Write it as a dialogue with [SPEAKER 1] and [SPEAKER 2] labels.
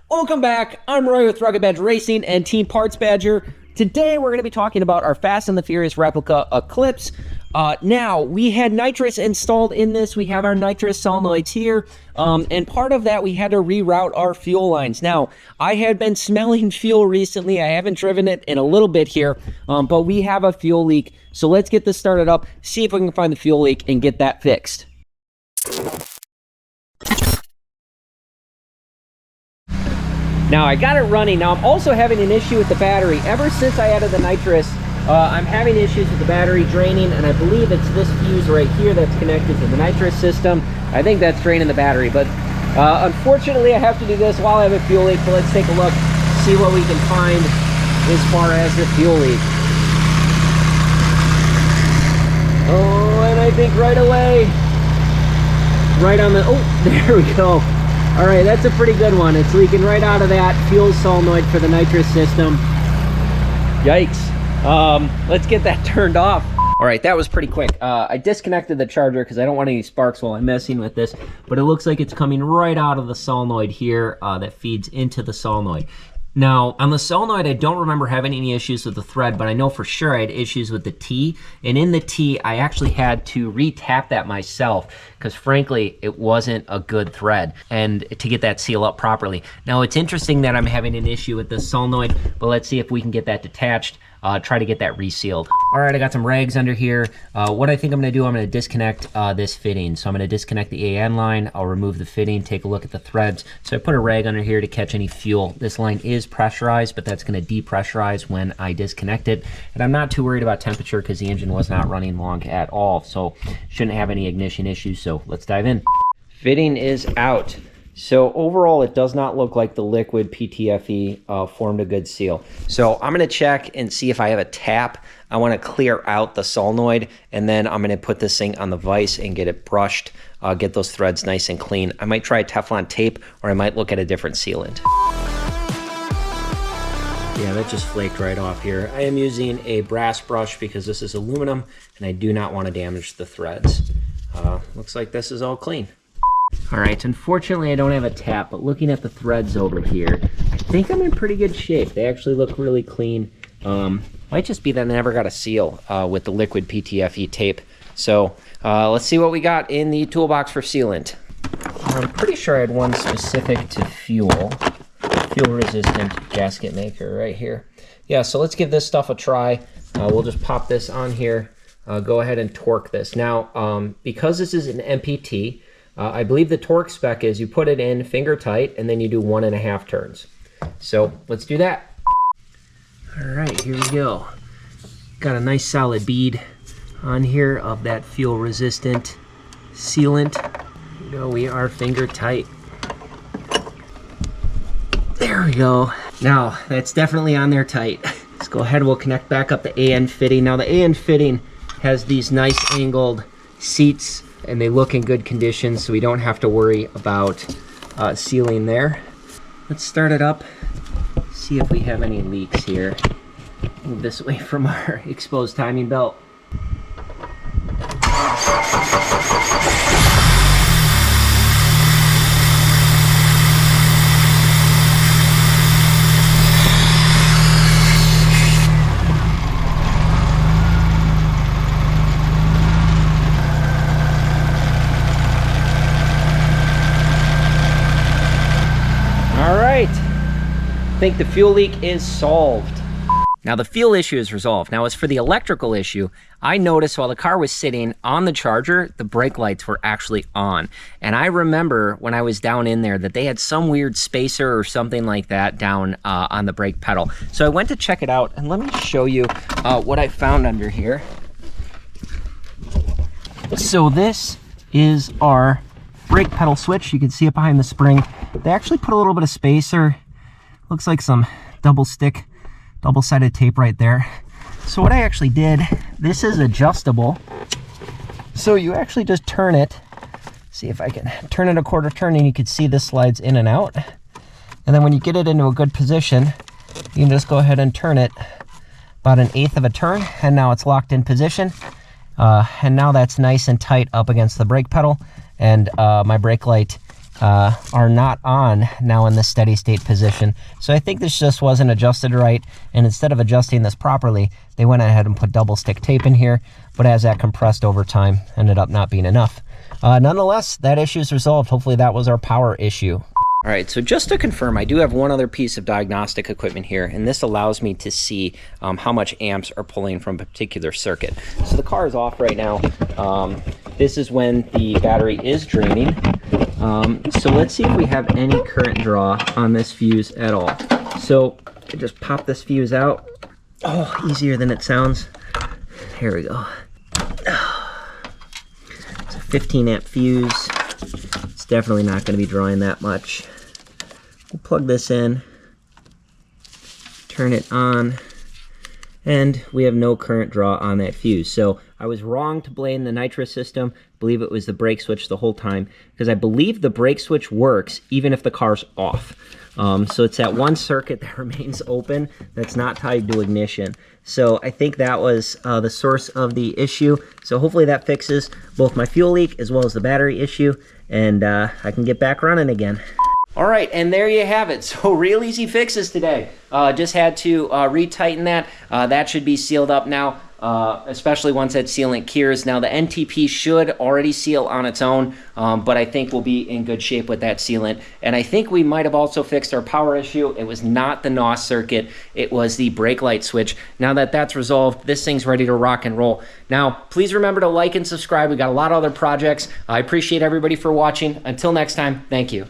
[SPEAKER 1] Welcome back. I'm Roy with Rugged Badger Racing and Team Parts Badger. Today we're going to be talking about our Fast and the Furious Replica Eclipse. Now, we had nitrous installed in this. We have our nitrous solenoids here. And part of that, we had to reroute our fuel lines. Now, I had been smelling fuel recently. I haven't driven it in a little bit here, but we have a fuel leak. So let's get this started up, see if we can find the fuel leak and get that fixed. Now I got it running. Now I'm also having an issue with the battery. Ever since I added the nitrous, I'm having issues with the battery draining, and I believe it's this fuse right here that's connected to the nitrous system. I think that's draining the battery, but unfortunately I have to do this while I have a fuel leak. So let's take a look, see what we can find as far as the fuel leak. Oh, and I think right away, right on the, oh, there we go. All right, that's a pretty good one. It's leaking right out of that fuel solenoid for the nitrous system. Yikes. Let's get that turned off. All right, that was pretty quick. I disconnected the charger because I don't want any sparks while I'm messing with this, but it looks like it's coming right out of the solenoid here that feeds into the solenoid. Now, on the solenoid, I don't remember having any issues with the thread, but I know for sure I had issues with the T. And in the T, I actually had to re-tap that myself because, frankly, it wasn't a good thread and to get that seal up properly. Now, it's interesting that I'm having an issue with the solenoid, but let's see if we can get that detached. Try to get that resealed. All right, I got some rags under here. What I think I'm gonna do, I'm gonna disconnect this fitting. So I'm gonna disconnect the AN line, I'll remove the fitting, take a look at the threads. So I put a rag under here to catch any fuel. This line is pressurized, but that's gonna depressurize when I disconnect it. And I'm not too worried about temperature because the engine was not running long at all. So shouldn't have any ignition issues, so let's dive in. Fitting is out. So overall, it does not look like the liquid PTFE formed a good seal. So I'm gonna check and see if I have a tap. I wanna clear out the solenoid, and then I'm gonna put this thing on the vise and get it brushed, get those threads nice and clean. I might try Teflon tape, or I might look at a different sealant. Yeah, that just flaked right off here. I am using a brass brush because this is aluminum, and I do not wanna damage the threads. Looks like this is all clean. All right, unfortunately I don't have a tap, but looking at the threads over here, I think I'm in pretty good shape. They actually look really clean. Might just be that I never got a seal with the liquid PTFE tape. So let's see what we got in the toolbox for sealant. I'm pretty sure I had one specific to fuel resistant gasket maker right here. Yeah, so let's give this stuff a try. We'll just pop this on here, go ahead and torque this. Now, because this is an MPT, I believe the torque spec is you put it in finger tight and then you do 1.5 turns. So let's do that. All right, here we go. Got a nice solid bead on here of that fuel resistant sealant. You know, we are finger tight. There we go. Now that's definitely on there tight. Let's go ahead, we'll connect back up the AN fitting. Now the AN fitting has these nice angled seats and they look in good condition, so we don't have to worry about sealing there. Let's start it up, see if we have any leaks here. Move this away from our exposed timing belt. I think the fuel leak is solved. Now the fuel issue is resolved. Now as for the electrical issue, I noticed while the car was sitting on the charger, the brake lights were actually on. And I remember when I was down in there that they had some weird spacer or something like that down on the brake pedal. So I went to check it out, and let me show you what I found under here. So this is our brake pedal switch. You can see it behind the spring. They actually put a little bit of spacer. Looks like some double-sided tape right there. So what I actually did, this is adjustable. So you actually just turn it. See if I can turn it a quarter turn, and you can see this slides in and out. And then when you get it into a good position, you can just go ahead and turn it about 1/8 of a turn, and now it's locked in position. And now that's nice and tight up against the brake pedal, and my brake light are not on now in the steady state position. So I think this just wasn't adjusted right, and instead of adjusting this properly, they went ahead and put double stick tape in here, but as that compressed over time, ended up not being enough. Nonetheless, that issue is resolved. Hopefully that was our power issue. All right, so just to confirm, I do have one other piece of diagnostic equipment here, and this allows me to see how much amps are pulling from a particular circuit. So the car is off right now. This is when the battery is draining. So let's see if we have any current draw on this fuse at all. So I just pop this fuse out. Oh, easier than it sounds. Here we go. It's a 15 amp fuse. It's definitely not going to be drawing that much. We'll plug this in, turn it on, and we have no current draw on that fuse. So I was wrong to blame the nitrous system. I believe it was the brake switch the whole time, because I believe the brake switch works even if the car's off. So it's that one circuit that remains open that's not tied to ignition. So I think that was the source of the issue. So hopefully that fixes both my fuel leak as well as the battery issue, and I can get back running again. All right, and there you have it. So real easy fixes today. Just had to retighten that. That should be sealed up now, especially once that sealant cures. Now the NTP should already seal on its own, but I think we'll be in good shape with that sealant. And I think we might have also fixed our power issue. It was not the NOS circuit, it was the brake light switch. Now that that's resolved, this thing's ready to rock and roll. Now, please remember to like and subscribe. We got a lot of other projects. I appreciate everybody for watching. Until next time, thank you.